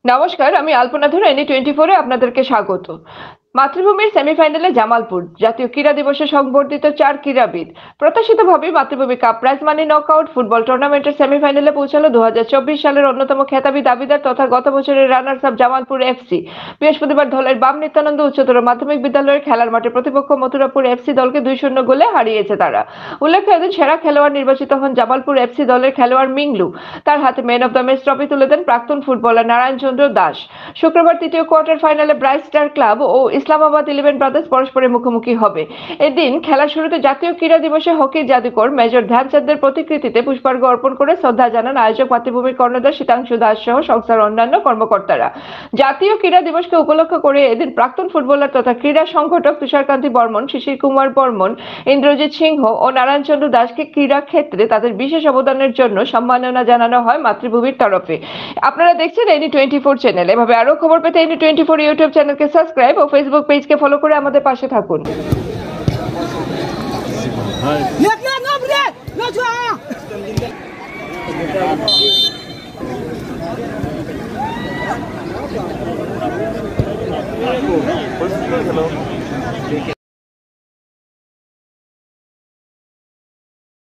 নমস্কার, আমি আলপনা ধর এনি 24-এ আপনাদেরকে স্বাগত। মাতৃভূমির সেমিফাইনালে জামালপুর জাতীয় ক্রীড়া দিবসে সংবর্ধিত 4 ক্রীড়াবিদ প্রত্যাশিতভাবে মাতৃভূমি cup prize money knockout football টুর্নামেন্টের সেমিফাইনালে পৌঁছালো 2024 সালের অন্যতম খেতাবি দাবিদার তথা গত বছরের রানার্স আপ জামালপুর এফসি। বৃহস্পতিবার দলের বাম নিত্যানন্দ উচ্চতর মাধ্যমিক বিদ্যালয়ের খেলার মাঠে প্রতিপক্ষ মথুরাপুর এফসি দলকে 2-0 গোলে হারিয়েছে তারা। উল্লেখ্য, এদিন সেরা খেলোয়াড় নির্বাচিত হন জামালপুর এফসি দলের খেলোয়াড় মিংলু। তার হাতে man of the match trophy তুলে দেন প্রাক্তন ফুটবলার নারায়ণ চন্দ্র দাস। শুক্রবার তৃতীয় কোয়ার্টার ফাইনালে ব্রাইট স্টার ক্লাব ও ইসলামাবাদ 11 ব্রাদার্স পরস্পরের মুখোমুখি হবে। এদিন খেলার শুরুতে জাতীয় ক্রীড়া দিবসে হকির জাদুকর মেজর ধ্যানচাঁদের প্রতিকৃতিতে পুষ্পার্ঘ্য অর্পণ করে শ্রদ্ধা জানান আয়োজক মাতৃভূমির কর্ণধার শীতাংশু দাস সহ সংস্থার অন্যান্য কর্মকর্তারা। জাতীয় ক্রীড়া দিবসকে উপলক্ষ করে এদিন প্রাক্তন ফুটবলার তথা ক্রীড়া সংগঠক তুষারকান্তি বর্মন, শিশির কুমার বর্মন, ইন্দ্রজিৎ সিংহ ও নারায়ণ চন্দ্র দাসকে ক্রীড়া ক্ষেত্রে তাদের বিশেষ অবদানের জন্য সম্মাননা জানানো হয় মাতৃভূমির তরফে। আপনারা দেখছেন এনি 24 চ্যানেল। এভাবে আরো খবর পেতে এনি 24 ইউটিউব চ্যানেলকে সাবস্ক্রাইব ও ফেসবুক পেজকে ফলো করে আমাদের পাশে থাকুন। Hello.